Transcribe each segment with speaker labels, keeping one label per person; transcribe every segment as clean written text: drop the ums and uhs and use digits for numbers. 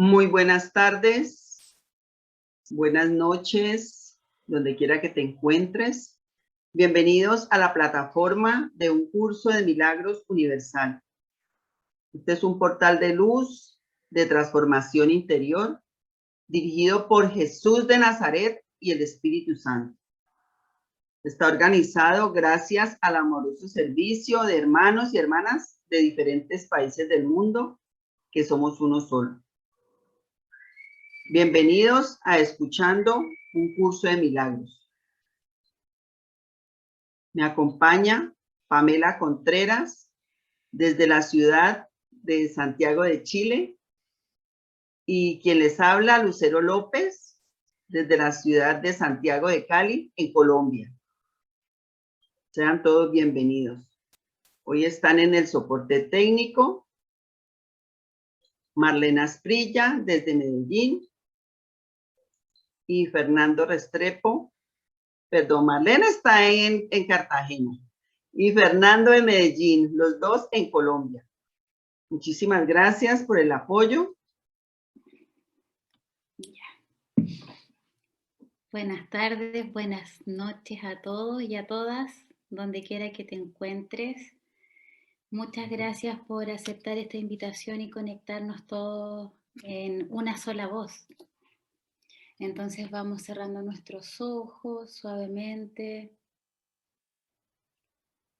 Speaker 1: Muy buenas tardes, buenas noches, donde quiera que te encuentres. Bienvenidos a la plataforma de un curso de milagros universal. Este es un portal de luz, de transformación interior, dirigido por Jesús de Nazaret y el Espíritu Santo. Está organizado gracias al amoroso servicio de hermanos y hermanas de diferentes países del mundo, que somos uno solo. Bienvenidos a Escuchando un curso de milagros. Me acompaña Pamela Contreras desde la ciudad de Santiago de Chile y quien les habla, Lucero López, desde la ciudad de Santiago de Cali, en Colombia. Sean todos bienvenidos. Hoy están en el soporte técnico Marlena Asprilla desde Medellín y Fernando Restrepo. Perdón, Marlena está en Cartagena y Fernando de Medellín, los dos en Colombia. Muchísimas gracias por el apoyo.
Speaker 2: Buenas tardes, buenas noches a todos y a todas, donde quiera que te encuentres. Muchas gracias por aceptar esta invitación y conectarnos todos en una sola voz. Entonces vamos cerrando nuestros ojos suavemente,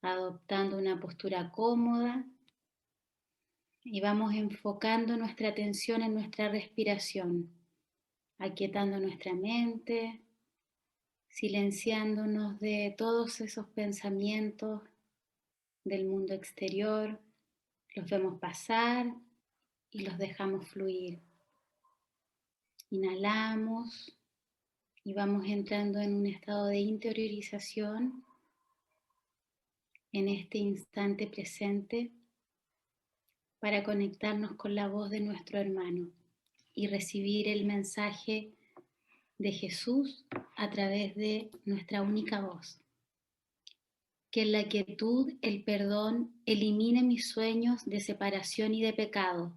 Speaker 2: adoptando una postura cómoda y vamos enfocando nuestra atención en nuestra respiración, aquietando nuestra mente, silenciándonos de todos esos pensamientos del mundo exterior, los vemos pasar y los dejamos fluir. Inhalamos y vamos entrando en un estado de interiorización en este instante presente para conectarnos con la voz de nuestro hermano y recibir el mensaje de Jesús a través de nuestra única voz. Que en la quietud, el perdón elimine mis sueños de separación y de pecado,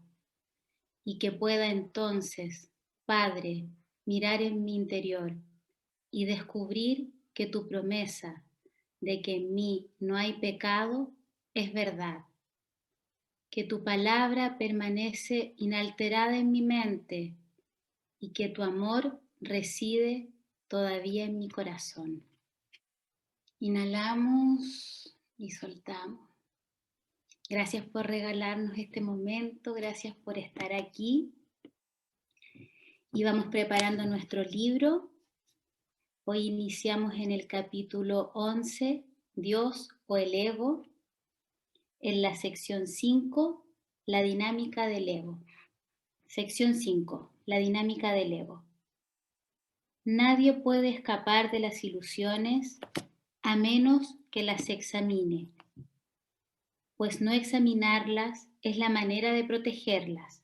Speaker 2: y que pueda entonces, Padre, mirar en mi interior y descubrir que tu promesa de que en mí no hay pecado es verdad, que tu palabra permanece inalterada en mi mente y que tu amor reside todavía en mi corazón. Inhalamos y soltamos. Gracias por regalarnos este momento, gracias por estar aquí. Y vamos preparando nuestro libro. Hoy iniciamos en el capítulo 11, Dios o el ego, en la sección 5, la dinámica del ego. Sección 5, la dinámica del ego. Nadie puede escapar de las ilusiones a menos que las examine, pues no examinarlas es la manera de protegerlas.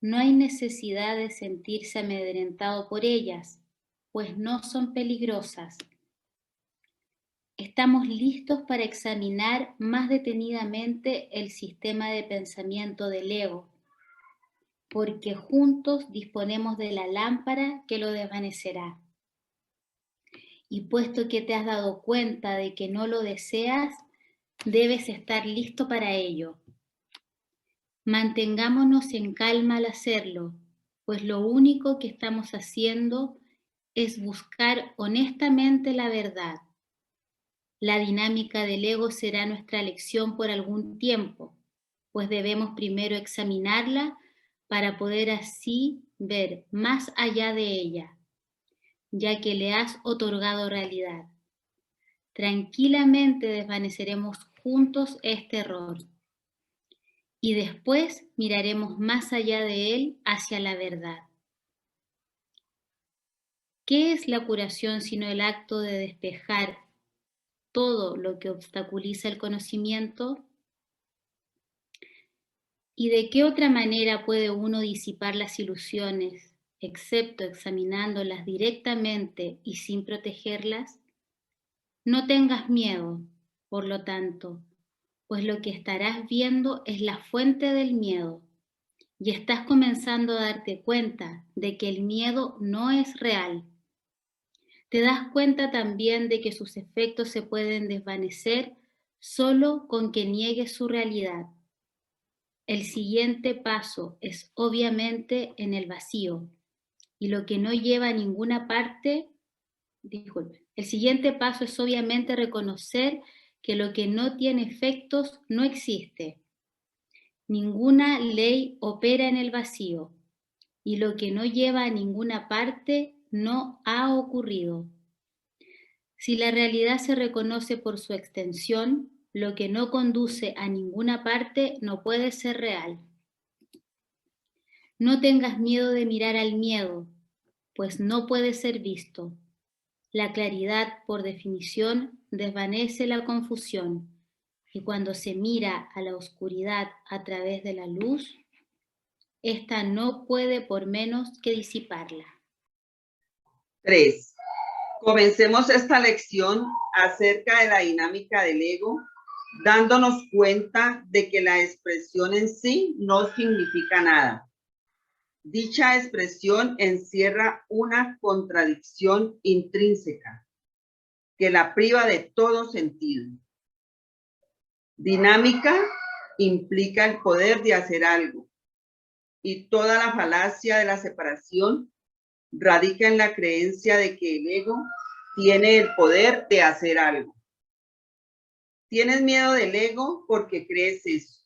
Speaker 2: No hay necesidad de sentirse amedrentado por ellas, pues no son peligrosas. Estamos listos para examinar más detenidamente el sistema de pensamiento del ego, porque juntos disponemos de la lámpara que lo desvanecerá. Y puesto que te has dado cuenta de que no lo deseas, debes estar listo para ello. Mantengámonos en calma al hacerlo, pues lo único que estamos haciendo es buscar honestamente la verdad. La dinámica del ego será nuestra lección por algún tiempo, pues debemos primero examinarla para poder así ver más allá de ella, ya que le has otorgado realidad. Tranquilamente desvaneceremos juntos este error y después miraremos más allá de él hacia la verdad. ¿Qué es la curación sino el acto de despejar todo lo que obstaculiza el conocimiento? ¿Y de qué otra manera puede uno disipar las ilusiones, excepto examinándolas directamente y sin protegerlas? No tengas miedo, por lo tanto, pues lo que estarás viendo es la fuente del miedo, y estás comenzando a darte cuenta de que el miedo no es real. Te das cuenta también de que sus efectos se pueden desvanecer solo con que niegues su realidad. El siguiente paso es obviamente en el vacío y lo que no lleva a ninguna parte, disculpe, el siguiente paso es obviamente reconocer que lo que no tiene efectos no existe. Ninguna ley opera en el vacío y lo que no lleva a ninguna parte no ha ocurrido. Si la realidad se reconoce por su extensión, lo que no conduce a ninguna parte no puede ser real. No tengas miedo de mirar al miedo, pues no puede ser visto. La claridad, por definición, desvanece la confusión, y cuando se mira a la oscuridad a través de la luz, esta no puede por menos que disiparla.
Speaker 1: 3. Comencemos esta lección acerca de la dinámica del ego, dándonos cuenta de que la expresión en sí no significa nada. Dicha expresión encierra una contradicción intrínseca que la priva de todo sentido. Dinámica implica el poder de hacer algo, y toda la falacia de la separación radica en la creencia de que el ego tiene el poder de hacer algo. Tienes miedo del ego porque crees eso.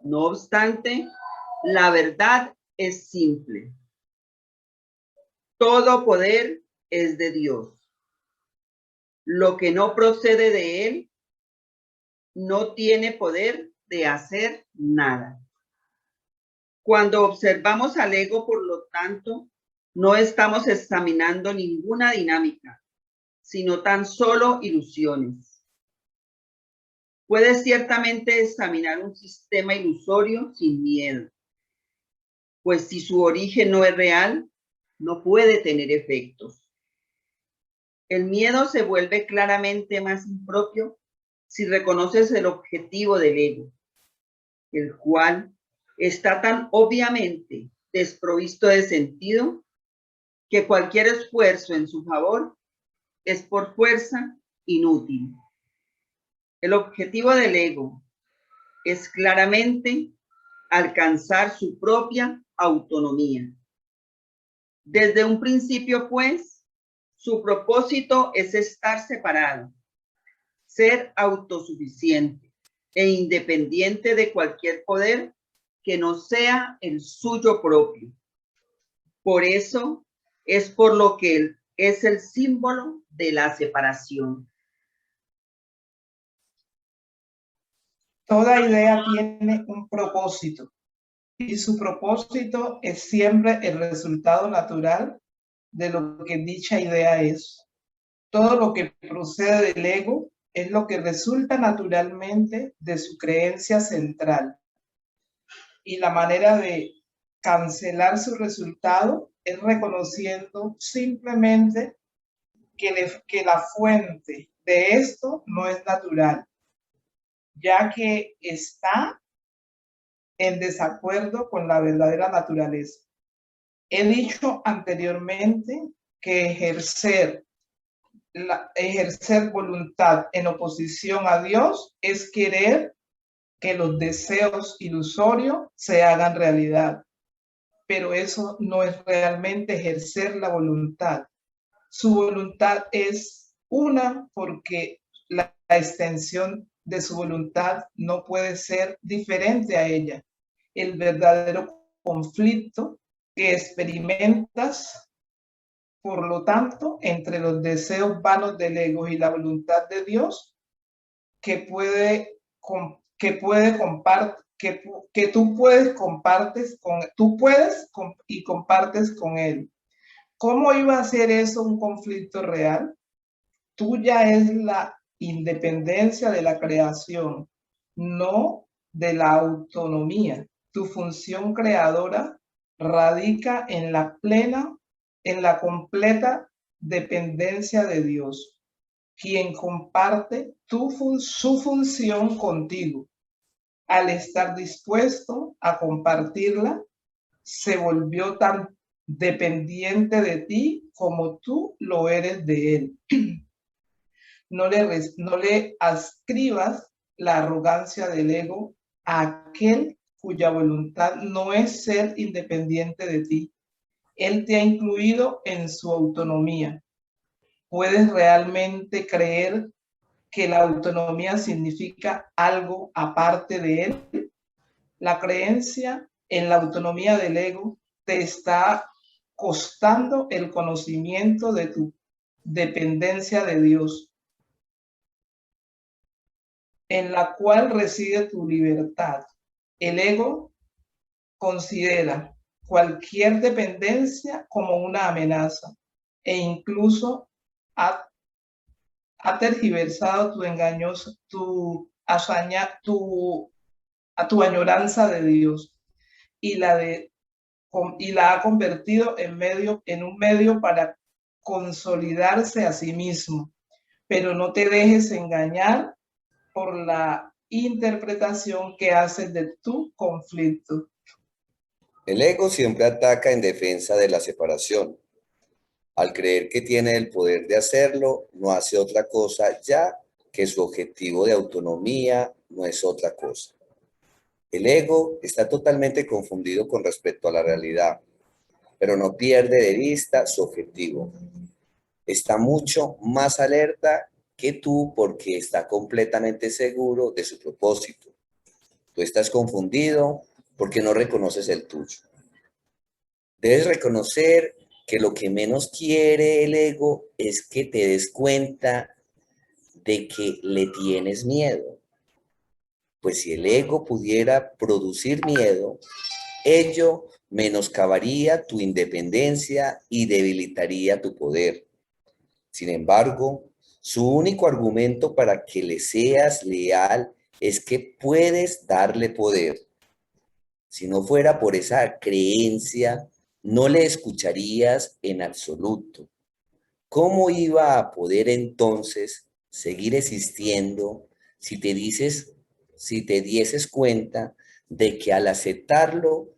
Speaker 1: No obstante, la verdad es simple. Todo poder es de Dios. Lo que no procede de Él no tiene poder de hacer nada. Cuando observamos al ego, por lo tanto, no estamos examinando ninguna dinámica, sino tan solo ilusiones. Puedes ciertamente examinar un sistema ilusorio sin miedo, pues si su origen no es real, no puede tener efectos. El miedo se vuelve claramente más impropio si reconoces el objetivo del ego, el cual está tan obviamente desprovisto de sentido que cualquier esfuerzo en su favor es por fuerza inútil. El objetivo del ego es claramente alcanzar su propia autonomía. Desde un principio, pues, su propósito es estar separado, ser autosuficiente e independiente de cualquier poder que no sea el suyo propio. Por eso es por lo que él es el símbolo de la separación.
Speaker 3: Toda idea tiene un propósito y su propósito es siempre el resultado natural de lo que dicha idea es. Todo lo que procede del ego es lo que resulta naturalmente de su creencia central. Y la manera de cancelar su resultado es reconociendo simplemente que la fuente de esto no es natural, ya que está en desacuerdo con la verdadera naturaleza. He dicho anteriormente que ejercer voluntad en oposición a Dios es querer que los deseos ilusorios se hagan realidad, pero eso no es realmente ejercer la voluntad. Su voluntad es una porque la extensión de su voluntad no puede ser diferente a ella. El verdadero conflicto que experimentas, por lo tanto, entre los deseos vanos del ego y la voluntad de Dios, que tú puedes y compartes con Él. ¿Cómo iba a ser eso un conflicto real? Tuya es la independencia de la creación, no de la autonomía. Tu función creadora radica en la completa dependencia de Dios, quien comparte su función contigo. Al estar dispuesto a compartirla, se volvió tan dependiente de ti como tú lo eres de él. No le ascribas la arrogancia del ego a aquel cuya voluntad no es ser independiente de ti. Él te ha incluido en su autonomía. ¿Puedes realmente creer que la autonomía significa algo aparte de él? La creencia en la autonomía del ego te está costando el conocimiento de tu dependencia de Dios, en la cual reside tu libertad. El ego considera cualquier dependencia como una amenaza e incluso ha tergiversado tu añoranza de Dios y la ha convertido en un medio para consolidarse a sí mismo. Pero no te dejes engañar por la interpretación que haces de tu conflicto.
Speaker 4: El ego siempre ataca en defensa de la separación. Al creer que tiene el poder de hacerlo, no hace otra cosa ya que su objetivo de autonomía no es otra cosa. El ego está totalmente confundido con respecto a la realidad, pero no pierde de vista su objetivo. Está mucho más alerta que tú porque está completamente seguro de su propósito. Tú estás confundido porque no reconoces el tuyo. Debes reconocer que lo que menos quiere el ego es que te des cuenta de que le tienes miedo. Pues si el ego pudiera producir miedo, ello menoscabaría tu independencia y debilitaría tu poder. Sin embargo, su único argumento para que le seas leal es que puedes darle poder. Si no fuera por esa creencia, no le escucharías en absoluto. ¿Cómo iba a poder entonces seguir existiendo si te dieses cuenta de que al aceptarlo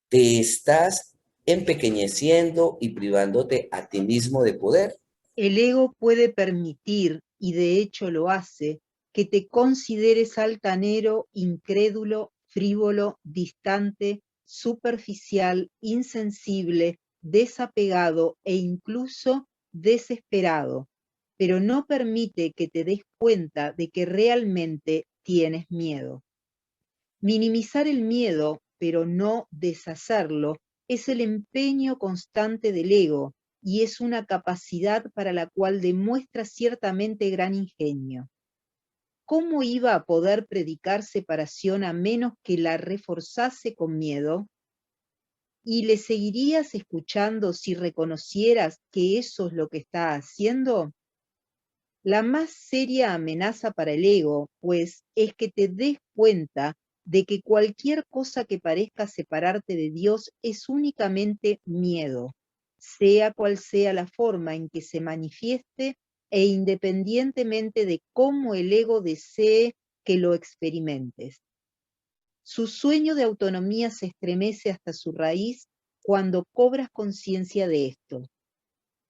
Speaker 4: te estás empequeñeciendo y privándote a ti mismo de poder?
Speaker 5: El ego puede permitir, y de hecho lo hace, que te consideres altanero, incrédulo, frívolo, distante, superficial, insensible, desapegado e incluso desesperado, pero no permite que te des cuenta de que realmente tienes miedo. Minimizar el miedo, pero no deshacerlo, es el empeño constante del ego y es una capacidad para la cual demuestra ciertamente gran ingenio. ¿Cómo iba a poder predicar separación a menos que la reforzase con miedo? ¿Y le seguirías escuchando si reconocieras que eso es lo que está haciendo? La más seria amenaza para el ego, pues, es que te des cuenta de que cualquier cosa que parezca separarte de Dios es únicamente miedo, sea cual sea la forma en que se manifieste e independientemente de cómo el ego desee que lo experimentes. Su sueño de autonomía se estremece hasta su raíz cuando cobras conciencia de esto,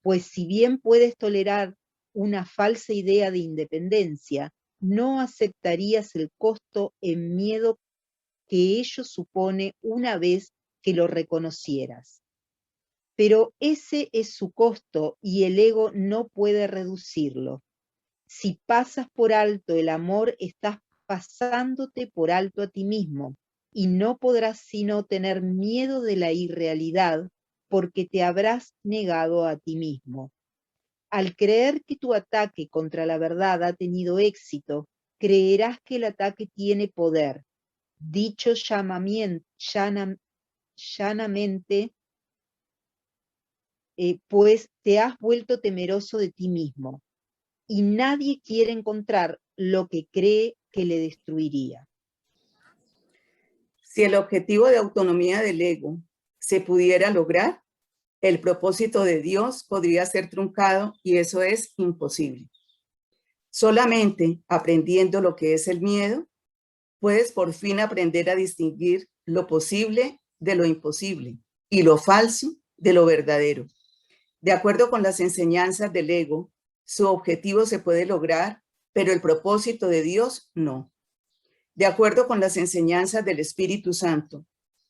Speaker 5: pues si bien puedes tolerar una falsa idea de independencia, no aceptarías el costo en miedo que ello supone una vez que lo reconocieras. Pero ese es su costo y el ego no puede reducirlo. Si pasas por alto el amor, estás pasándote por alto a ti mismo y no podrás sino tener miedo de la irrealidad porque te habrás negado a ti mismo. Al creer que tu ataque contra la verdad ha tenido éxito, creerás que el ataque tiene poder. Dicho llanamente, pues te has vuelto temeroso de ti mismo, y nadie quiere encontrar lo que cree que le destruiría.
Speaker 6: Si el objetivo de autonomía del ego se pudiera lograr, el propósito de Dios podría ser truncado y eso es imposible. Solamente aprendiendo lo que es el miedo, puedes por fin aprender a distinguir lo posible de lo imposible y lo falso de lo verdadero. De acuerdo con las enseñanzas del ego, su objetivo se puede lograr, pero el propósito de Dios no. De acuerdo con las enseñanzas del Espíritu Santo,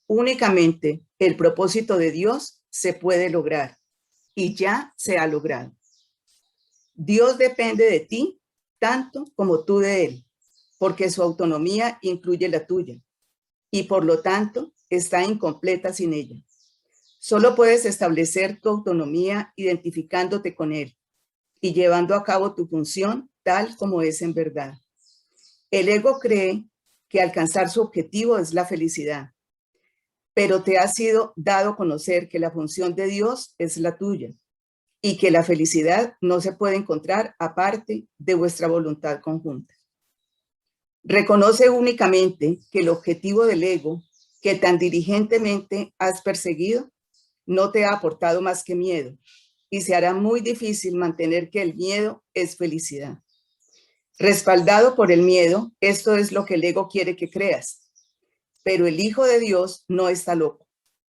Speaker 6: únicamente el propósito de Dios se puede lograr y ya se ha logrado. Dios depende de ti tanto como tú de Él, porque su autonomía incluye la tuya y por lo tanto está incompleta sin ella. Solo puedes establecer tu autonomía identificándote con Él y llevando a cabo tu función tal como es en verdad. El ego cree que alcanzar su objetivo es la felicidad, pero te ha sido dado a conocer que la función de Dios es la tuya y que la felicidad no se puede encontrar aparte de vuestra voluntad conjunta. Reconoce únicamente que el objetivo del ego que tan diligentemente has perseguido no te ha aportado más que miedo y se hará muy difícil mantener que el miedo es felicidad. Respaldado por el miedo, esto es lo que el ego quiere que creas, pero el Hijo de Dios no está loco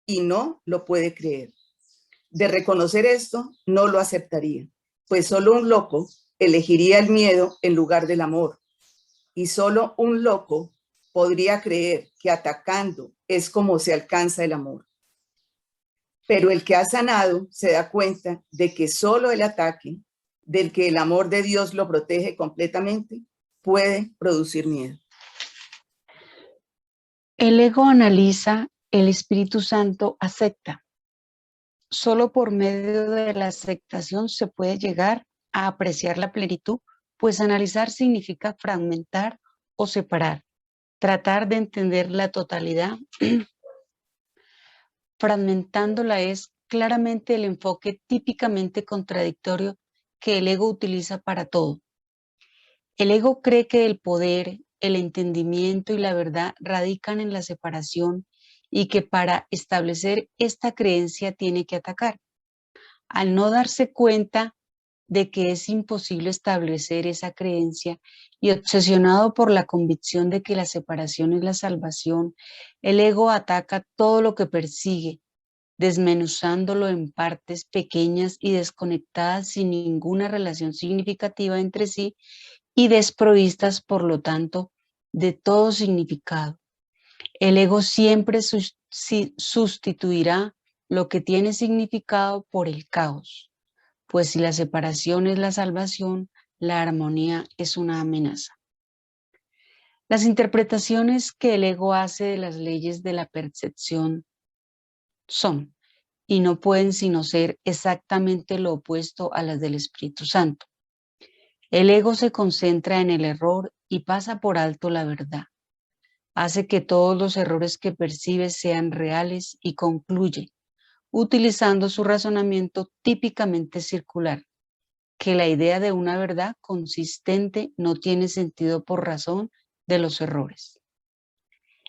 Speaker 6: y no lo puede creer. De reconocer esto, no lo aceptaría, pues solo un loco elegiría el miedo en lugar del amor. Y solo un loco podría creer que atacando es como se alcanza el amor. Pero el que ha sanado se da cuenta de que solo el ataque, del que el amor de Dios lo protege completamente, puede producir miedo.
Speaker 7: El ego analiza, el Espíritu Santo acepta. Solo por medio de la aceptación se puede llegar a apreciar la plenitud, pues analizar significa fragmentar o separar, tratar de entender la totalidad. Fragmentándola es claramente el enfoque típicamente contradictorio que el ego utiliza para todo. El ego cree que el poder, el entendimiento y la verdad radican en la separación y que para establecer esta creencia tiene que atacar. Al no darse cuenta de que es imposible establecer esa creencia y obsesionado por la convicción de que la separación es la salvación, el ego ataca todo lo que persigue, desmenuzándolo en partes pequeñas y desconectadas sin ninguna relación significativa entre sí y desprovistas, por lo tanto, de todo significado. El ego siempre sustituirá lo que tiene significado por el caos, pues si la separación es la salvación, la armonía es una amenaza. Las interpretaciones que el ego hace de las leyes de la percepción son, y no pueden sino ser exactamente lo opuesto a las del Espíritu Santo. El ego se concentra en el error y pasa por alto la verdad. Hace que todos los errores que percibe sean reales y concluye, utilizando su razonamiento típicamente circular, que la idea de una verdad consistente no tiene sentido por razón de los errores.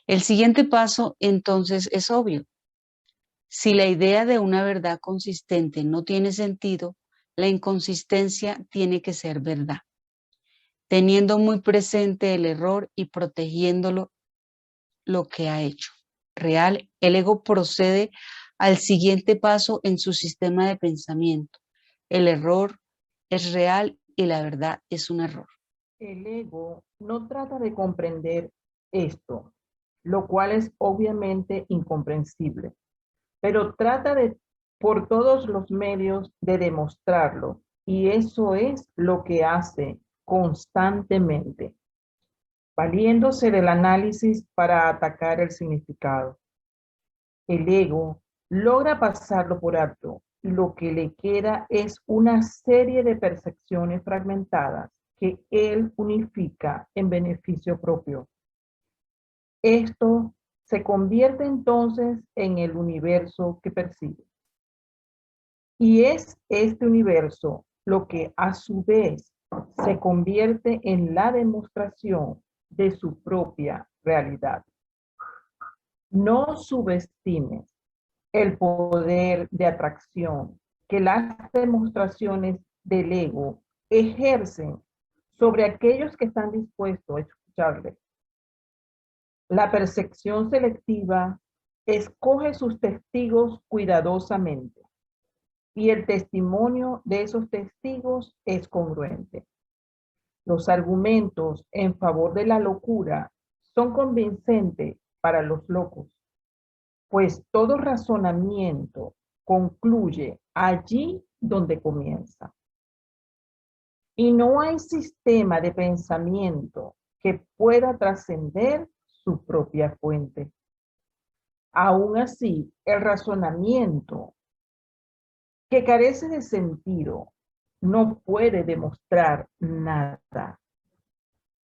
Speaker 7: El siguiente paso, entonces, es obvio. Si la idea de una verdad consistente no tiene sentido, la inconsistencia tiene que ser verdad, teniendo muy presente el error y protegiéndolo lo que ha hecho. Real, el ego procede al siguiente paso en su sistema de pensamiento. El error es real y la verdad es un error.
Speaker 3: El ego no trata de comprender esto, lo cual es obviamente incomprensible, pero trata de, por todos los medios, de demostrarlo, y eso es lo que hace constantemente, valiéndose del análisis para atacar el significado. El ego logra pasarlo por alto y lo que le queda es una serie de percepciones fragmentadas que él unifica en beneficio propio. Esto se convierte entonces en el universo que percibe. Y es este universo lo que a su vez se convierte en la demostración de su propia realidad. No subestimes el poder de atracción que las demostraciones del ego ejercen sobre aquellos que están dispuestos a escucharle. La percepción selectiva escoge sus testigos cuidadosamente y el testimonio de esos testigos es congruente. Los argumentos en favor de la locura son convincentes para los locos, pues todo razonamiento concluye allí donde comienza. Y no hay sistema de pensamiento que pueda trascender su propia fuente. Aún así, el razonamiento que carece de sentido no puede demostrar nada.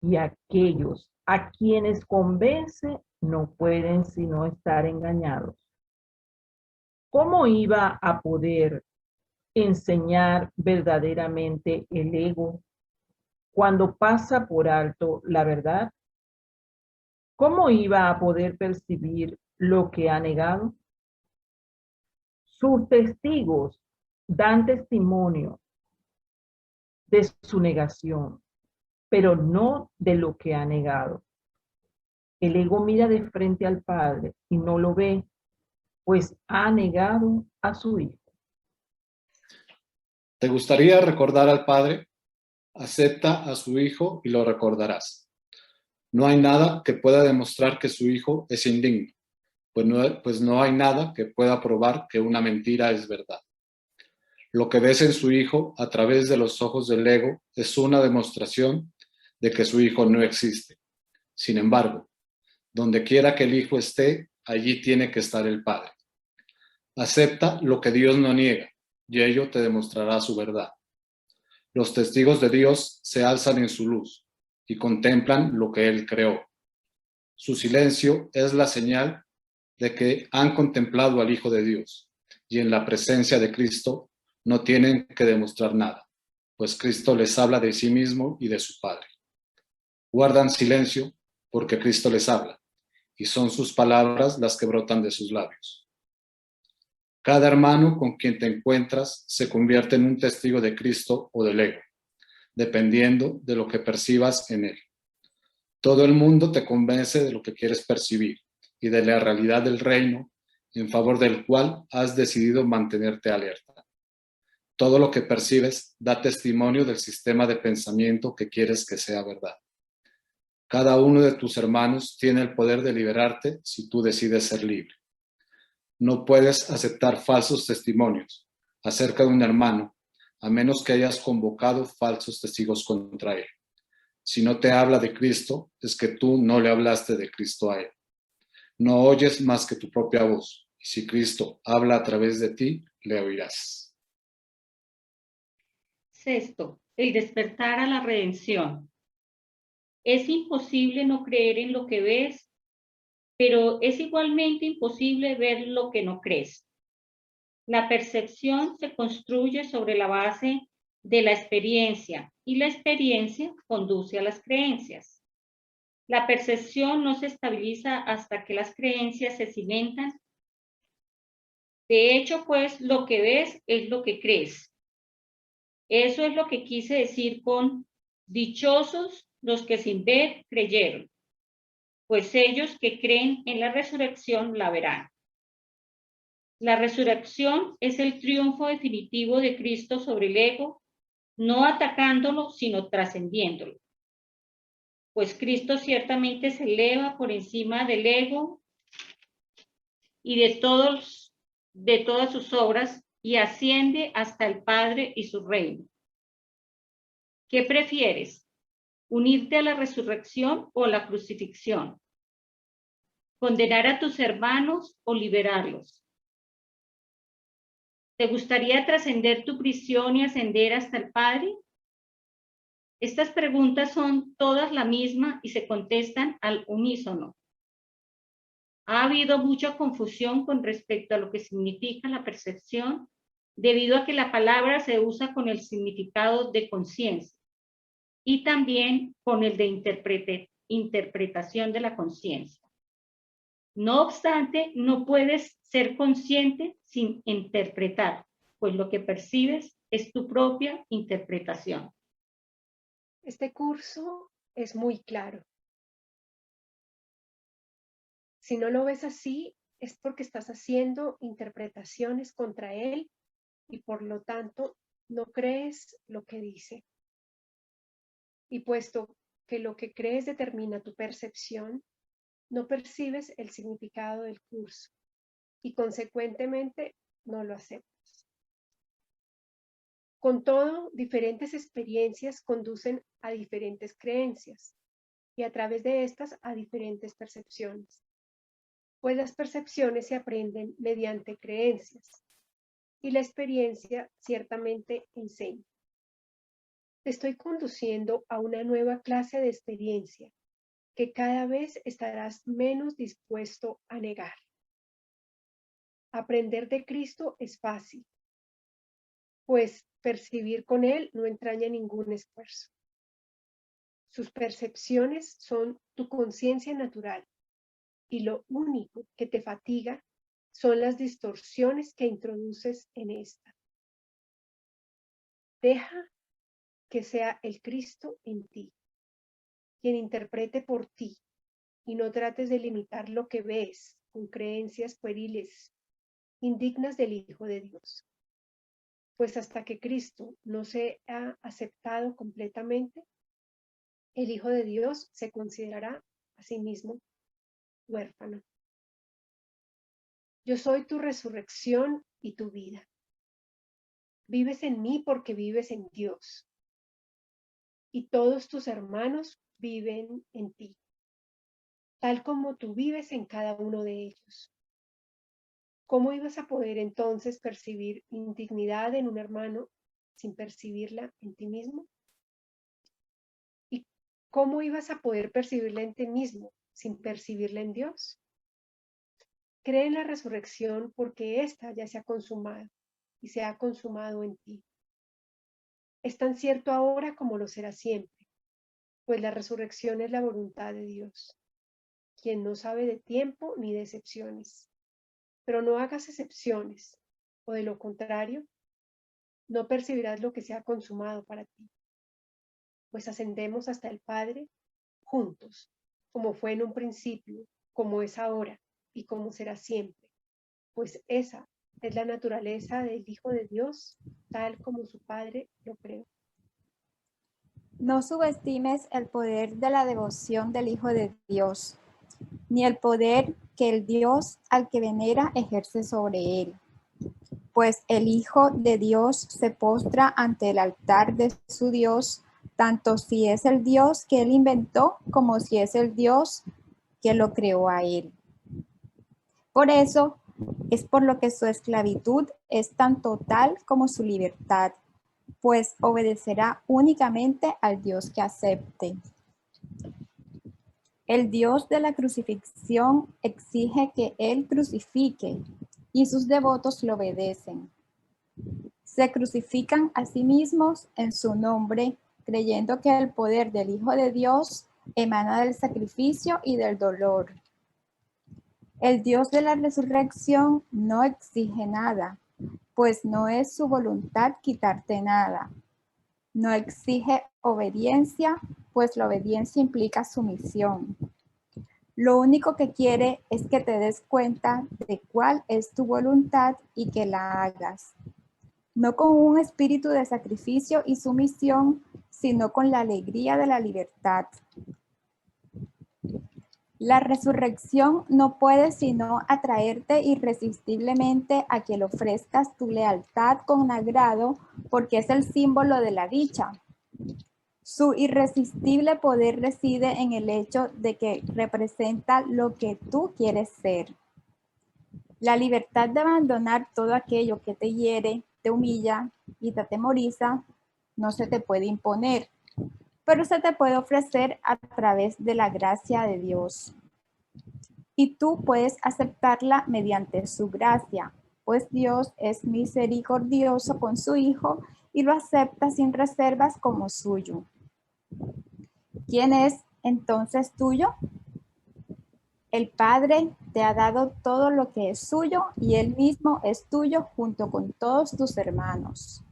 Speaker 3: Y aquellos a quienes convence no pueden sino estar engañados. ¿Cómo iba a poder enseñar verdaderamente el ego cuando pasa por alto la verdad? ¿Cómo iba a poder percibir lo que ha negado? Sus testigos dan testimonio de su negación, pero no de lo que ha negado. El ego mira de frente al Padre y no lo ve, pues ha negado a su Hijo.
Speaker 8: ¿Te gustaría recordar al Padre? Acepta a su Hijo y lo recordarás. No hay nada que pueda demostrar que su Hijo es indigno, pues no hay nada que pueda probar que una mentira es verdad. Lo que ves en su Hijo a través de los ojos del ego es una demostración de que su Hijo no existe. Sin embargo, donde quiera que el Hijo esté, allí tiene que estar el Padre. Acepta lo que Dios no niega, y ello te demostrará su verdad. Los testigos de Dios se alzan en su luz y contemplan lo que Él creó. Su silencio es la señal de que han contemplado al Hijo de Dios, y en la presencia de Cristo no tienen que demostrar nada, pues Cristo les habla de sí mismo y de su Padre. Guardan silencio porque Cristo les habla, y son sus palabras las que brotan de sus labios. Cada hermano con quien te encuentras se convierte en un testigo de Cristo o del ego, dependiendo de lo que percibas en él. Todo el mundo te convence de lo que quieres percibir y de la realidad del reino en favor del cual has decidido mantenerte alerta. Todo lo que percibes da testimonio del sistema de pensamiento que quieres que sea verdad. Cada uno de tus hermanos tiene el poder de liberarte si tú decides ser libre. No puedes aceptar falsos testimonios acerca de un hermano, a menos que hayas convocado falsos testigos contra él. Si no te habla de Cristo, es que tú no le hablaste de Cristo a él. No oyes más que tu propia voz, y si Cristo habla a través de ti, le oirás.
Speaker 9: Sexto, el despertar a la redención. Es imposible no creer en lo que ves, pero es igualmente imposible ver lo que no crees. La percepción se construye sobre la base de la experiencia y la experiencia conduce a las creencias. La percepción no se estabiliza hasta que las creencias se cimentan. De hecho, pues, lo que ves es lo que crees. Eso es lo que quise decir con dichosos los que sin ver creyeron, pues ellos que creen en la resurrección la verán. La resurrección es el triunfo definitivo de Cristo sobre el ego, no atacándolo, sino trascendiéndolo. Pues Cristo ciertamente se eleva por encima del ego y de todas sus obras y asciende hasta el Padre y su reino. ¿Qué prefieres? ¿Unirte a la resurrección o a la crucifixión? ¿Condenar a tus hermanos o liberarlos? ¿Te gustaría trascender tu prisión y ascender hasta el Padre? Estas preguntas son todas la misma y se contestan al unísono. Ha habido mucha confusión con respecto a lo que significa la percepción, debido a que la palabra se usa con el significado de conciencia y también con el de interpretación de la conciencia. No obstante, no puedes ser consciente sin interpretar, pues lo que percibes es tu propia interpretación.
Speaker 10: Este curso es muy claro. Si no lo ves así, es porque estás haciendo interpretaciones contra él y por lo tanto no crees lo que dice. Y puesto que lo que crees determina tu percepción, no percibes el significado del curso y consecuentemente no lo aceptas. Con todo, diferentes experiencias conducen a diferentes creencias y a través de estas a diferentes percepciones, pues las percepciones se aprenden mediante creencias y la experiencia ciertamente enseña. Te estoy conduciendo a una nueva clase de experiencia que cada vez estarás menos dispuesto a negar. Aprender de Cristo es fácil, pues percibir con Él no entraña ningún esfuerzo. Sus percepciones son tu conciencia natural y lo único que te fatiga son las distorsiones que introduces en esta. Deja que sea el Cristo en ti, quien interprete por ti, y no trates de limitar lo que ves con creencias pueriles, indignas del Hijo de Dios. Pues hasta que Cristo no se ha aceptado completamente, el Hijo de Dios se considerará a sí mismo huérfano. Yo soy tu resurrección y tu vida. Vives en mí porque vives en Dios. Y todos tus hermanos viven en ti, tal como tú vives en cada uno de ellos. ¿Cómo ibas a poder entonces percibir indignidad en un hermano sin percibirla en ti mismo? ¿Y cómo ibas a poder percibirla en ti mismo sin percibirla en Dios? Cree en la resurrección porque ésta ya se ha consumado y se ha consumado en ti. Es tan cierto ahora como lo será siempre, pues la resurrección es la voluntad de Dios, quien no sabe de tiempo ni de excepciones. Pero no hagas excepciones, o de lo contrario, no percibirás lo que se ha consumado para ti. Pues ascendemos hasta el Padre juntos, como fue en un principio, como es ahora y como será siempre. Pues esa es la naturaleza del Hijo de Dios, tal como su Padre lo creó.
Speaker 11: No subestimes el poder de la devoción del Hijo de Dios, ni el poder que el Dios al que venera ejerce sobre él. Pues el Hijo de Dios se postra ante el altar de su Dios, tanto si es el Dios que él inventó como si es el Dios que lo creó a él. Por eso es por lo que su esclavitud es tan total como su libertad, pues obedecerá únicamente al Dios que acepte. El Dios de la crucifixión exige que él crucifique y sus devotos lo obedecen. Se crucifican a sí mismos en su nombre, creyendo que el poder del Hijo de Dios emana del sacrificio y del dolor. El Dios de la resurrección no exige nada, pues no es su voluntad quitarte nada. No exige obediencia, pues la obediencia implica sumisión. Lo único que quiere es que te des cuenta de cuál es tu voluntad y que la hagas. No con un espíritu de sacrificio y sumisión, sino con la alegría de la libertad. La resurrección no puede sino atraerte irresistiblemente a que le ofrezcas tu lealtad con agrado, porque es el símbolo de la dicha. Su irresistible poder reside en el hecho de que representa lo que tú quieres ser. La libertad de abandonar todo aquello que te hiere, te humilla y te atemoriza, no se te puede imponer, pero se te puede ofrecer a través de la gracia de Dios. Y tú puedes aceptarla mediante su gracia, pues Dios es misericordioso con su Hijo y lo acepta sin reservas como suyo. ¿Quién es entonces tuyo? El Padre te ha dado todo lo que es suyo y Él mismo es tuyo junto con todos tus hermanos.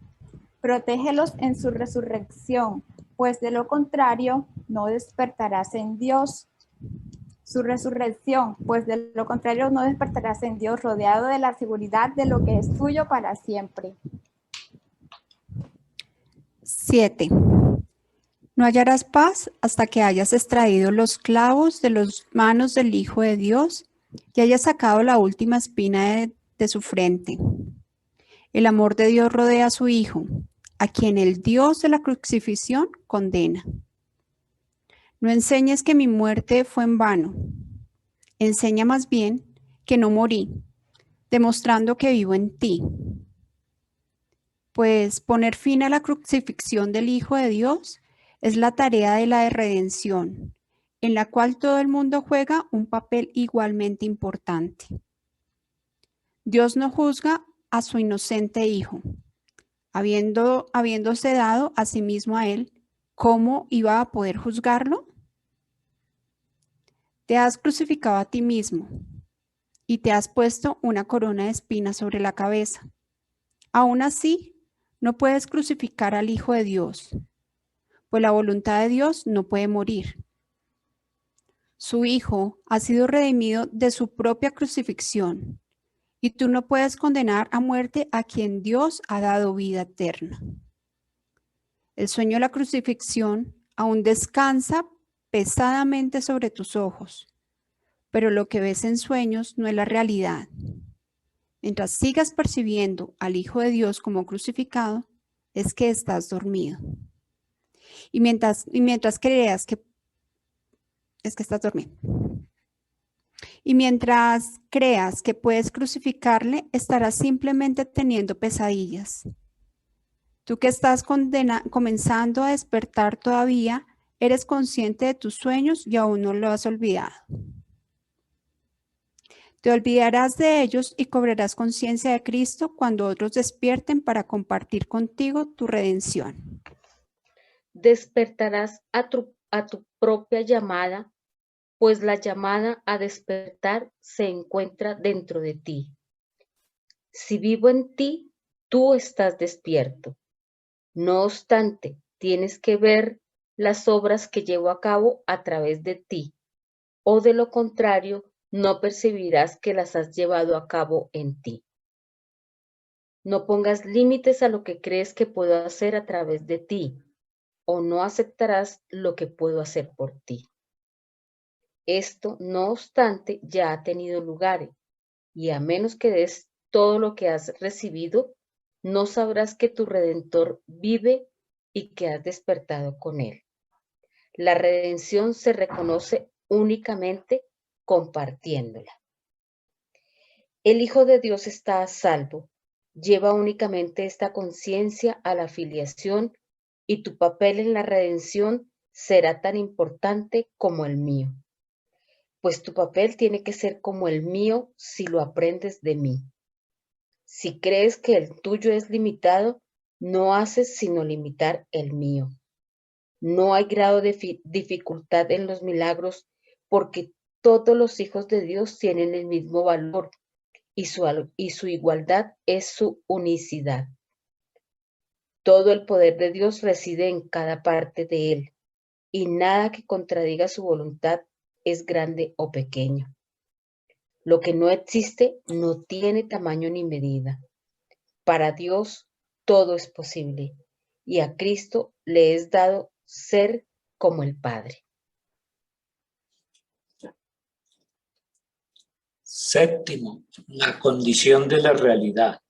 Speaker 11: Protégelos en su resurrección, pues de lo contrario no despertarás en Dios. su resurrección, pues de lo contrario no despertarás en Dios rodeado de la seguridad de lo que es tuyo para siempre.
Speaker 12: 7. No hallarás paz hasta que hayas extraído los clavos de las manos del Hijo de Dios y hayas sacado la última espina de su frente. El amor de Dios rodea a su Hijo, a quien el Dios de la crucifixión condena. No enseñes que mi muerte fue en vano. Enseña más bien que no morí, demostrando que vivo en ti. Pues poner fin a la crucifixión del Hijo de Dios es la tarea de la redención, en la cual todo el mundo juega un papel igualmente importante. Dios no juzga a su inocente Hijo, habiéndose dado a sí mismo a él, ¿cómo iba a poder juzgarlo? Te has crucificado a ti mismo y te has puesto una corona de espinas sobre la cabeza. Aún así, no puedes crucificar al Hijo de Dios, pues la voluntad de Dios no puede morir. Su Hijo ha sido redimido de su propia crucifixión, y tú no puedes condenar a muerte a quien Dios ha dado vida eterna. El sueño de la crucifixión aún descansa pesadamente sobre tus ojos, pero lo que ves en sueños no es la realidad. Mientras sigas percibiendo al Hijo de Dios como crucificado, es que estás dormido. Y mientras creas que estás dormido. Y mientras creas que puedes crucificarle, estarás simplemente teniendo pesadillas. Tú que estás comenzando a despertar todavía, eres consciente de tus sueños y aún no lo has olvidado. Te olvidarás de ellos y cobrarás conciencia de Cristo cuando otros despierten para compartir contigo tu redención.
Speaker 13: Despertarás a tu propia llamada, pues la llamada a despertar se encuentra dentro de ti. Si vivo en ti, tú estás despierto. No obstante, tienes que ver las obras que llevo a cabo a través de ti, o de lo contrario, no percibirás que las has llevado a cabo en ti. No pongas límites a lo que crees que puedo hacer a través de ti, o no aceptarás lo que puedo hacer por ti. Esto, no obstante, ya ha tenido lugar, y a menos que des todo lo que has recibido, no sabrás que tu Redentor vive y que has despertado con él. La redención se reconoce únicamente compartiéndola. El Hijo de Dios está a salvo. Lleva únicamente esta conciencia a la filiación y tu papel en la redención será tan importante como el mío. Pues tu papel tiene que ser como el mío si lo aprendes de mí. Si crees que el tuyo es limitado, no haces sino limitar el mío. No hay grado de dificultad en los milagros porque todos los hijos de Dios tienen el mismo valor y su igualdad es su unicidad. Todo el poder de Dios reside en cada parte de él y nada que contradiga su voluntad es grande o pequeño. Lo que no existe no tiene tamaño ni medida. Para Dios todo es posible y a Cristo le es dado ser como el Padre.
Speaker 14: 7. La condición de la realidad.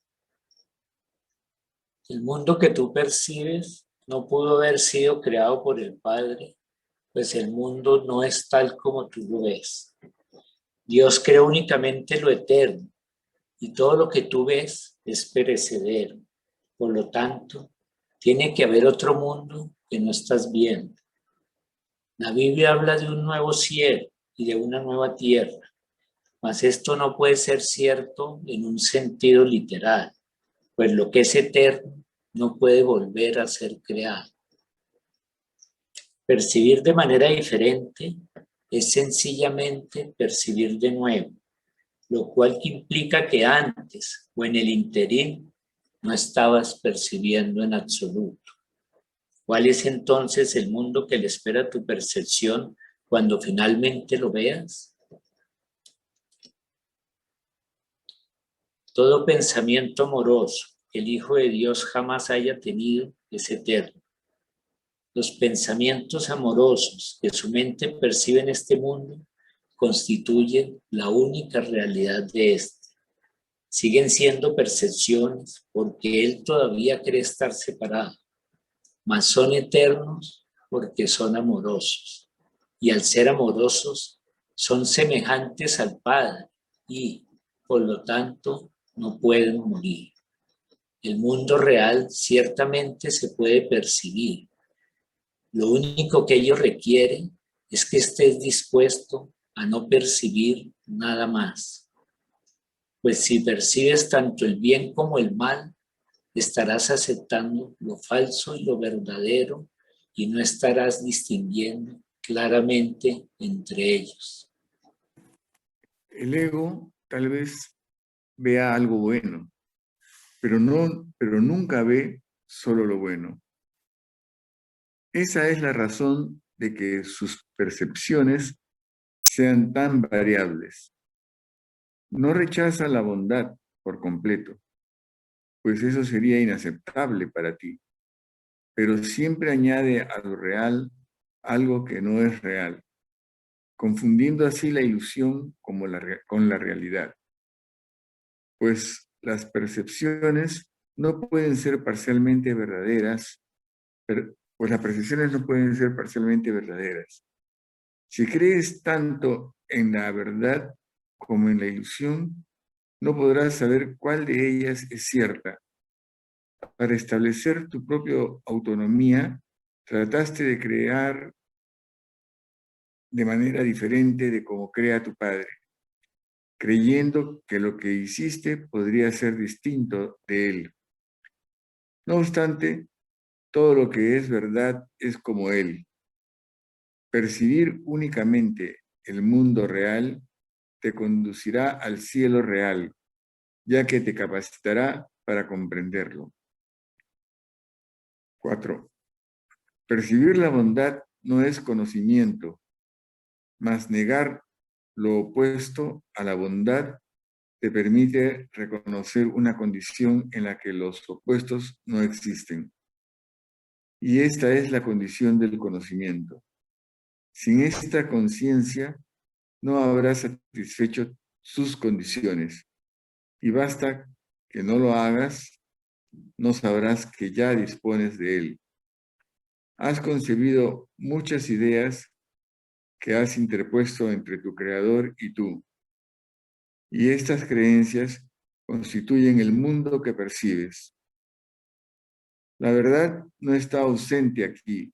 Speaker 14: El mundo que tú percibes no pudo haber sido creado por el Padre, pues el mundo no es tal como tú lo ves. Dios creó únicamente lo eterno y todo lo que tú ves es perecedero. Por lo tanto, tiene que haber otro mundo que no estás viendo. La Biblia habla de un nuevo cielo y de una nueva tierra, mas esto no puede ser cierto en un sentido literal, pues lo que es eterno no puede volver a ser creado. Percibir de manera diferente es sencillamente percibir de nuevo, lo cual implica que antes o en el interín no estabas percibiendo en absoluto. ¿Cuál es entonces el mundo que le espera tu percepción cuando finalmente lo veas? Todo pensamiento amoroso que el Hijo de Dios jamás haya tenido es eterno. Los pensamientos amorosos que su mente percibe en este mundo constituyen la única realidad de este. Siguen siendo percepciones porque él todavía cree estar separado, mas son eternos porque son amorosos. Y al ser amorosos, son semejantes al Padre y, por lo tanto, no pueden morir. El mundo real ciertamente se puede percibir. Lo único que ello requiere es que estés dispuesto a no percibir nada más. Pues si percibes tanto el bien como el mal, estarás aceptando lo falso y lo verdadero y no estarás distinguiendo claramente entre ellos.
Speaker 15: El ego tal vez vea algo bueno, pero nunca ve solo lo bueno. Esa es la razón de que sus percepciones sean tan variables. No rechaza la bondad por completo, pues eso sería inaceptable para ti, pero siempre añade a lo real algo que no es real, confundiendo así la ilusión con la realidad. Pues las percepciones no pueden ser parcialmente verdaderas, pues las percepciones no pueden ser parcialmente verdaderas. Si crees tanto en la verdad como en la ilusión, no podrás saber cuál de ellas es cierta. Para establecer tu propia autonomía, trataste de crear de manera diferente de como crea tu padre, creyendo que lo que hiciste podría ser distinto de él. No obstante, todo lo que es verdad es como él. Percibir únicamente el mundo real te conducirá al cielo real, ya que te capacitará para comprenderlo. 4. Percibir la bondad no es conocimiento, mas negar lo opuesto a la bondad te permite reconocer una condición en la que los opuestos no existen. Y esta es la condición del conocimiento. Sin esta conciencia, no habrás satisfecho sus condiciones. Y basta que no lo hagas, no sabrás que ya dispones de él. Has concebido muchas ideas que has interpuesto entre tu creador y tú. Y estas creencias constituyen el mundo que percibes. La verdad no está ausente aquí,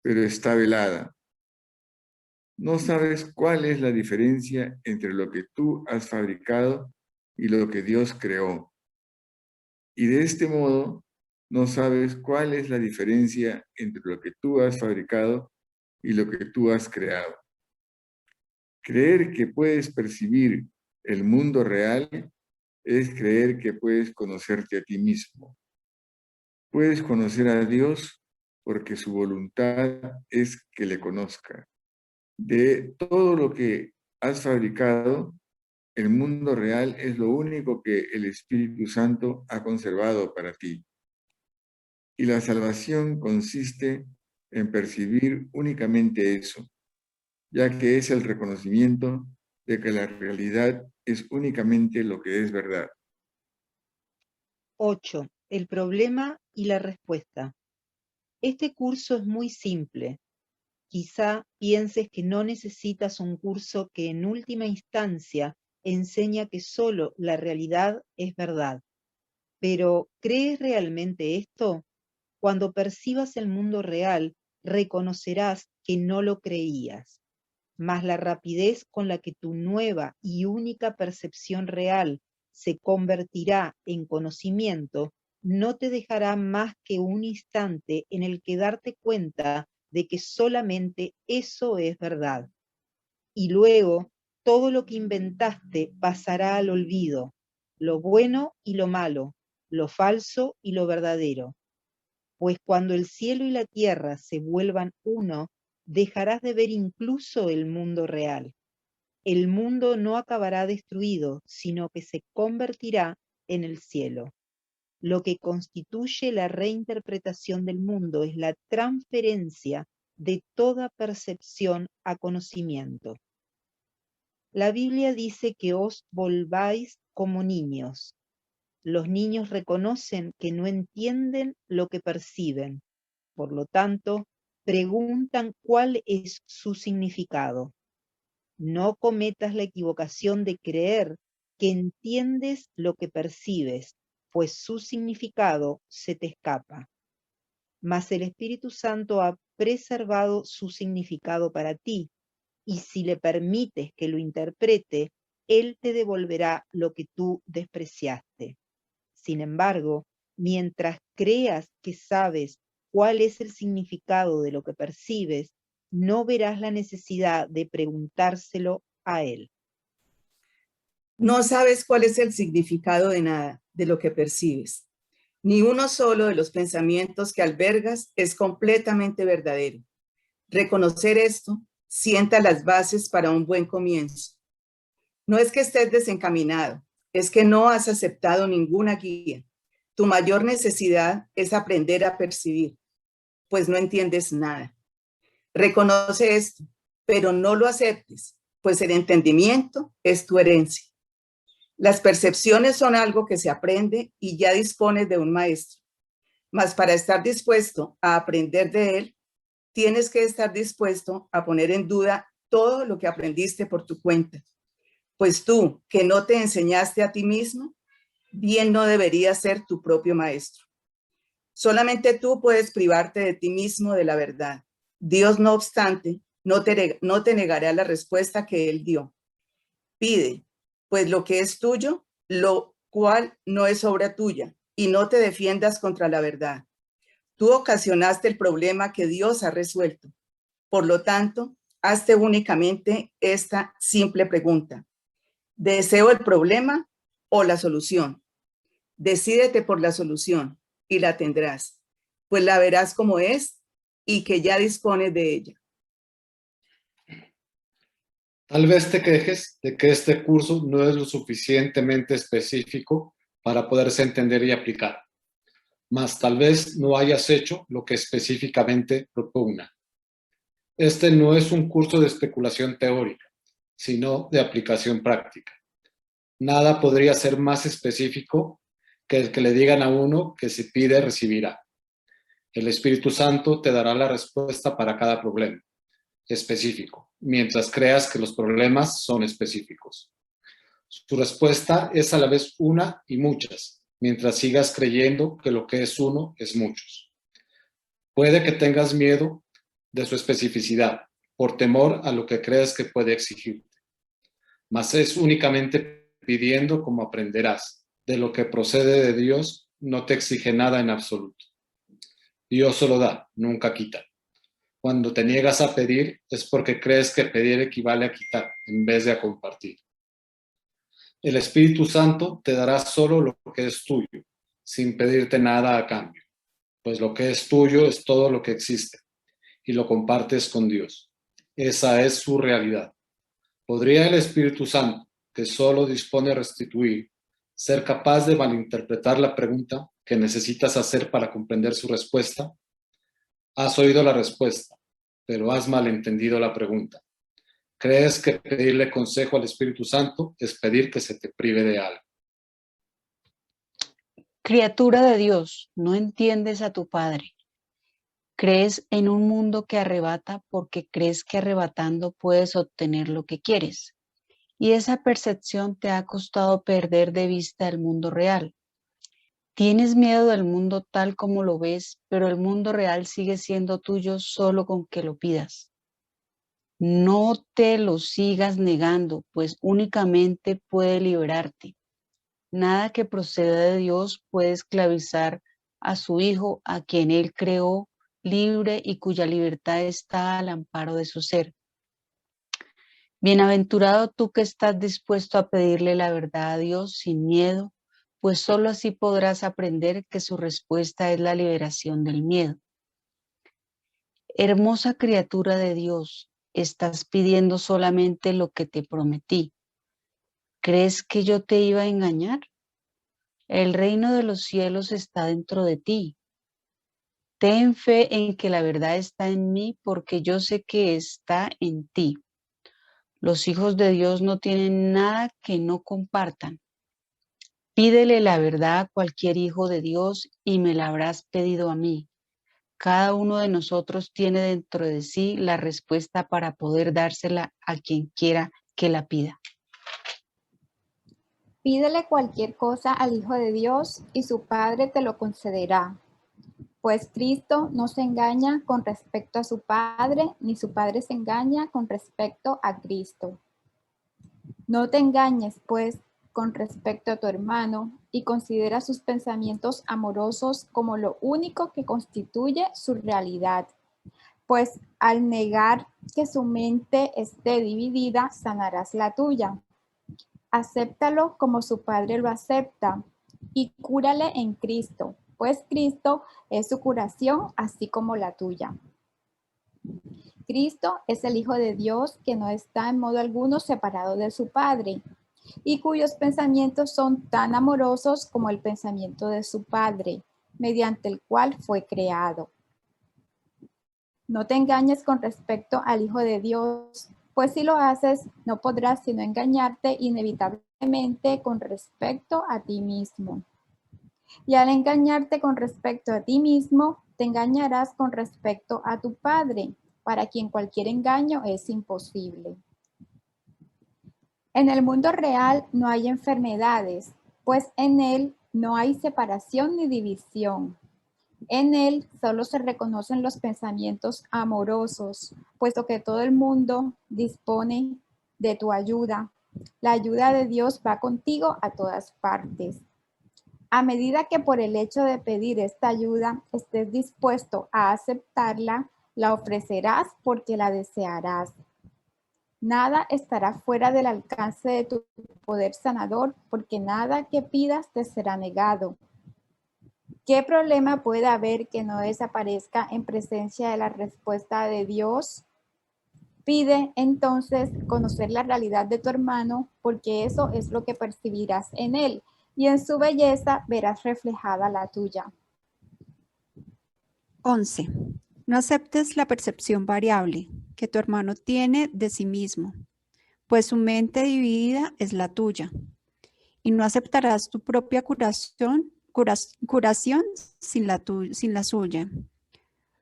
Speaker 15: pero está velada. No sabes cuál es la diferencia entre lo que tú has fabricado y lo que Dios creó. Y de este modo, no sabes cuál es la diferencia entre lo que tú has fabricado y lo que tú has creado. Creer que puedes percibir el mundo real es creer que puedes conocerte a ti mismo. Puedes conocer a Dios porque su voluntad es que le conozca. De todo lo que has fabricado, el mundo real es lo único que el Espíritu Santo ha conservado para ti. Y la salvación consiste en percibir únicamente eso, ya que es el reconocimiento de que la realidad es únicamente lo que es verdad.
Speaker 5: 8. El problema y la respuesta. Este curso es muy simple. Quizá pienses que no necesitas un curso que en última instancia enseña que solo la realidad es verdad. Pero, ¿crees realmente esto? Cuando percibas el mundo real, reconocerás que no lo creías. Mas la rapidez con la que tu nueva y única percepción real se convertirá en conocimiento no te dejará más que un instante en el que darte cuenta de que solamente eso es verdad. Y luego todo lo que inventaste pasará al olvido, lo bueno y lo malo, lo falso y lo verdadero. Pues cuando el cielo y la tierra se vuelvan uno, dejarás de ver incluso el mundo real. El mundo no acabará destruido, sino que se convertirá en el cielo. Lo que constituye la reinterpretación del mundo es la transferencia de toda percepción a conocimiento. La Biblia dice que os volváis como niños. Los niños reconocen que no entienden lo que perciben. Por lo tanto, preguntan cuál es su significado. No cometas la equivocación de creer que entiendes lo que percibes, pues su significado se te escapa. Mas el Espíritu Santo ha preservado su significado para ti, y si le permites que lo interprete, Él te devolverá lo que tú despreciaste. Sin embargo, mientras creas que sabes cuál es el significado de lo que percibes, no verás la necesidad de preguntárselo a Él.
Speaker 6: No sabes cuál es el significado de nada, de lo que percibes. Ni uno solo de los pensamientos que albergas es completamente verdadero. Reconocer esto sienta las bases para un buen comienzo. No es que estés desencaminado, es que no has aceptado ninguna guía. Tu mayor necesidad es aprender a percibir, pues no entiendes nada. Reconoce esto, pero no lo aceptes, pues el entendimiento es tu herencia. Las percepciones son algo que se aprende y ya dispones de un maestro. Mas para estar dispuesto a aprender de él, tienes que estar dispuesto a poner en duda todo lo que aprendiste por tu cuenta. Pues tú, que no te enseñaste a ti mismo, bien no deberías ser tu propio maestro. Solamente tú puedes privarte de ti mismo de la verdad. Dios, no obstante, no te negará la respuesta que él dio. Pide, pues lo que es tuyo, lo cual no es obra tuya, y no te defiendas contra la verdad. Tú ocasionaste el problema que Dios ha resuelto. Por lo tanto, hazte únicamente esta simple pregunta. ¿Deseo el problema o la solución? Decídete por la solución y la tendrás, pues la verás como es y que ya dispones de ella.
Speaker 8: Tal vez te quejes de que este curso no es lo suficientemente específico para poderse entender y aplicar, mas tal vez no hayas hecho lo que específicamente propugna. Este no es un curso de especulación teórica, sino de aplicación práctica. Nada podría ser más específico que el que le digan a uno que si pide, recibirá. El Espíritu Santo te dará la respuesta para cada problema específico, mientras creas que los problemas son específicos. Su respuesta es a la vez una y muchas, mientras sigas creyendo que lo que es uno es muchos. Puede que tengas miedo de su especificidad, por temor a lo que crees que puede exigirte, mas es únicamente pidiendo como aprenderás. De lo que procede de Dios no te exige nada en absoluto. Dios solo da, nunca quita. Cuando te niegas a pedir es porque crees que pedir equivale a quitar en vez de a compartir. El Espíritu Santo te dará solo lo que es tuyo, sin pedirte nada a cambio, pues lo que es tuyo es todo lo que existe y lo compartes con Dios. Esa es su realidad. ¿Podría el Espíritu Santo, que solo dispone a restituir, ser capaz de malinterpretar la pregunta que necesitas hacer para comprender su respuesta? Has oído la respuesta, pero has malentendido la pregunta. ¿Crees que pedirle consejo al Espíritu Santo es pedir que se te prive de algo?
Speaker 7: Criatura de Dios, no entiendes a tu Padre. Crees en un mundo que arrebata porque crees que arrebatando puedes obtener lo que quieres. Y esa percepción te ha costado perder de vista el mundo real. Tienes miedo del mundo tal como lo ves, pero el mundo real sigue siendo tuyo solo con que lo pidas. No te lo sigas negando, pues únicamente puede liberarte. Nada que proceda de Dios puede esclavizar a su Hijo, a quien Él creó, libre y cuya libertad está al amparo de su ser. Bienaventurado tú que estás dispuesto a pedirle la verdad a Dios sin miedo, pues solo así podrás aprender que su respuesta es la liberación del miedo. Hermosa criatura de Dios, estás pidiendo solamente lo que te prometí. ¿Crees que yo te iba a engañar? El reino de los cielos está dentro de ti. Ten fe en que la verdad está en mí, porque yo sé que está en ti. Los hijos de Dios no tienen nada que no compartan. Pídele la verdad a cualquier hijo de Dios y me la habrás pedido a mí. Cada uno de nosotros tiene dentro de sí la respuesta para poder dársela a quien quiera que la pida.
Speaker 11: Pídele cualquier cosa al Hijo de Dios y su Padre te lo concederá. Pues Cristo no se engaña con respecto a su Padre, ni su Padre se engaña con respecto a Cristo. No te engañes, pues, con respecto a tu hermano y considera sus pensamientos amorosos como lo único que constituye su realidad. Pues al negar que su mente esté dividida, sanarás la tuya. Acéptalo como su Padre lo acepta y cúrale en Cristo, pues Cristo es su curación, así como la tuya. Cristo es el Hijo de Dios que no está en modo alguno separado de su Padre y cuyos pensamientos son tan amorosos como el pensamiento de su Padre, mediante el cual fue creado. No te engañes con respecto al Hijo de Dios, pues si lo haces, no podrás sino engañarte inevitablemente con respecto a ti mismo. Y al engañarte con respecto a ti mismo, te engañarás con respecto a tu Padre, para quien cualquier engaño es imposible. En el mundo real no hay enfermedades, pues en él no hay separación ni división. En él solo se reconocen los pensamientos amorosos, puesto que todo el mundo dispone de tu ayuda. La ayuda de Dios va contigo a todas partes. A medida que por el hecho de pedir esta ayuda estés dispuesto a aceptarla, la ofrecerás porque la desearás. Nada estará fuera del alcance de tu poder sanador, porque nada que pidas te será negado. ¿Qué problema puede haber que no desaparezca en presencia de la respuesta de Dios? Pide entonces conocer la realidad de tu hermano, porque eso es lo que percibirás en él, y en su belleza verás reflejada la tuya.
Speaker 12: 11. No aceptes la percepción variable que tu hermano tiene de sí mismo, pues su mente dividida es la tuya, y no aceptarás tu propia curación sin la suya.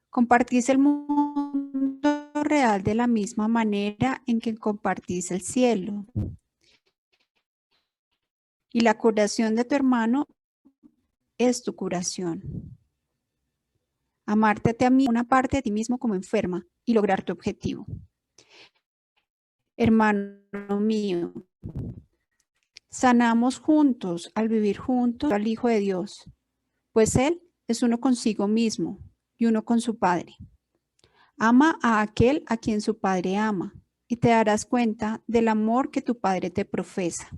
Speaker 12: Compartís el mundo real de la misma manera en que compartís el cielo. Y la curación de tu hermano es tu curación. Amarte a ti mismo, una parte de ti mismo como enferma y lograr tu objetivo. Hermano mío, sanamos juntos al vivir juntos al Hijo de Dios, pues Él es uno consigo mismo y uno con su Padre. Ama a aquel a quien su Padre ama y te darás cuenta del amor que tu Padre te profesa.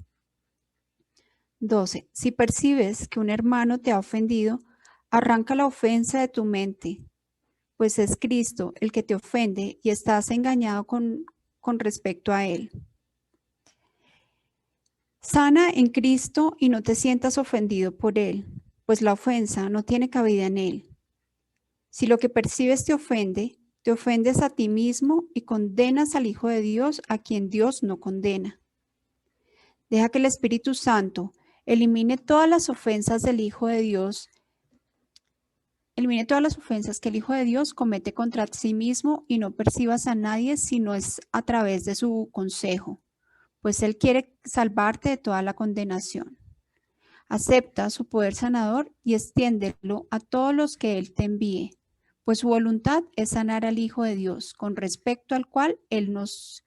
Speaker 12: 12. Si percibes que un hermano te ha ofendido, arranca la ofensa de tu mente, pues es Cristo el que te ofende y estás engañado con respecto a Él. Sana en Cristo y no te sientas ofendido por Él, pues la ofensa no tiene cabida en Él. Si lo que percibes te ofendes a ti mismo y condenas al Hijo de Dios a quien Dios no condena. Deja que el Espíritu Santo elimine todas las ofensas del Hijo de Dios, elimine todas las ofensas que el Hijo de Dios comete contra sí mismo y no percibas a nadie si no es a través de su consejo, pues Él quiere salvarte de toda la condenación. Acepta su poder sanador y extiéndelo a todos los que Él te envíe, pues su voluntad es sanar al Hijo de Dios, con respecto al cual Él nos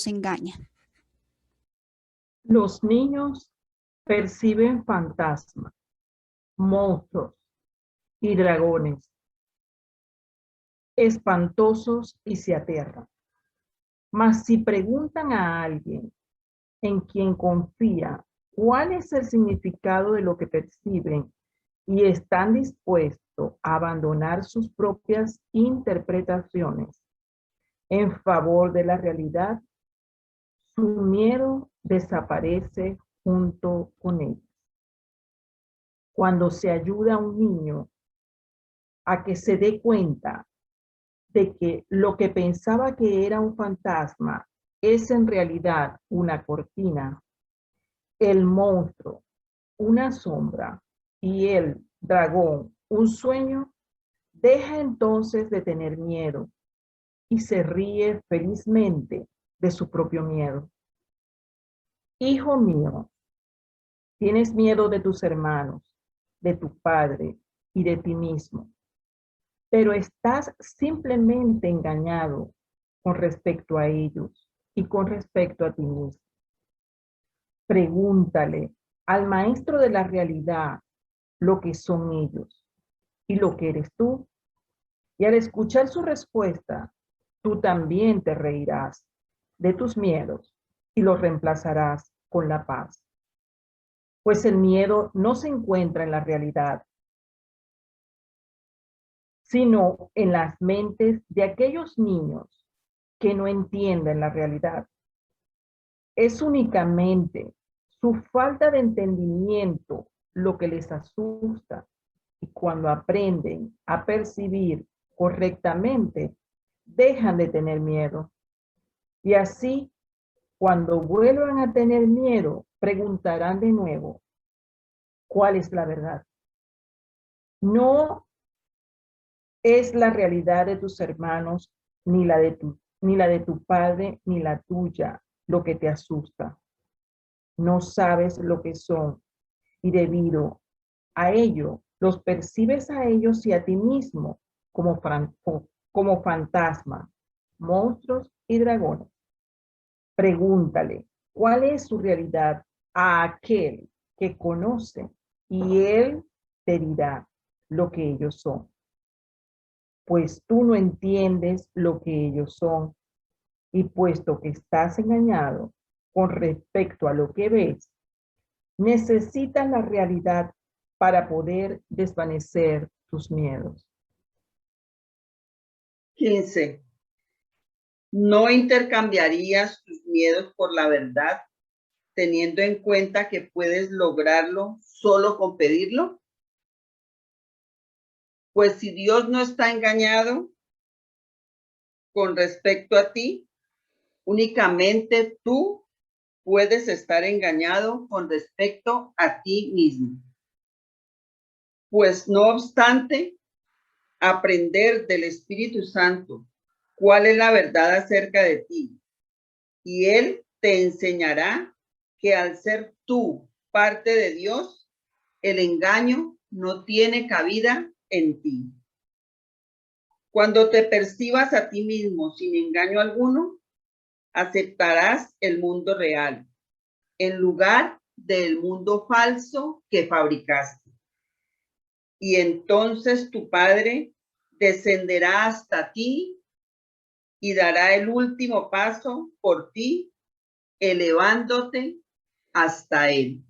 Speaker 12: engaña.
Speaker 16: Los niños perciben fantasmas, monstruos y dragones espantosos y se aterran. Mas si preguntan a alguien en quien confía cuál es el significado de lo que perciben y están dispuestos a abandonar sus propias interpretaciones en favor de la realidad, su miedo desaparece junto con ellos. Cuando se ayuda a un niño a que se dé cuenta de que lo que pensaba que era un fantasma es en realidad una cortina, el monstruo, una sombra, y el dragón, un sueño, deja entonces de tener miedo y se ríe felizmente de su propio miedo. Hijo mío, tienes miedo de tus hermanos, de tu padre y de ti mismo, pero estás simplemente engañado con respecto a ellos y con respecto a ti mismo. Pregúntale al maestro de la realidad lo que son ellos y lo que eres tú. Y al escuchar su respuesta, tú también te reirás de tus miedos y los reemplazarás con la paz. Pues el miedo no se encuentra en la realidad, sino en las mentes de aquellos niños que no entienden la realidad. Es únicamente su falta de entendimiento lo que les asusta, y cuando aprenden a percibir correctamente, dejan de tener miedo. Y así, cuando vuelvan a tener miedo, preguntarán de nuevo, ¿cuál es la verdad? No es la realidad de tus hermanos, ni la de tu padre, ni la tuya, lo que te asusta. No sabes lo que son, y debido a ello, los percibes a ellos y a ti mismo como fantasmas, monstruos y dragones. Pregúntale, ¿cuál es su realidad a aquel que conoce? Y él te dirá lo que ellos son. Pues tú no entiendes lo que ellos son, y puesto que estás engañado con respecto a lo que ves, necesitas la realidad para poder desvanecer tus miedos.
Speaker 1: 15. ¿No intercambiarías tus miedos por la verdad, teniendo en cuenta que puedes lograrlo solo con pedirlo? Pues si Dios no está engañado con respecto a ti, únicamente tú puedes estar engañado con respecto a ti mismo. Pues no obstante, aprender del Espíritu Santo cuál es la verdad acerca de ti, y Él te enseñará que al ser tú parte de Dios, el engaño no tiene cabida en ti. Cuando te percibas a ti mismo sin engaño alguno, aceptarás el mundo real en lugar del mundo falso que fabricaste. Y entonces tu Padre descenderá hasta ti y dará el último paso por ti, elevándote hasta Él.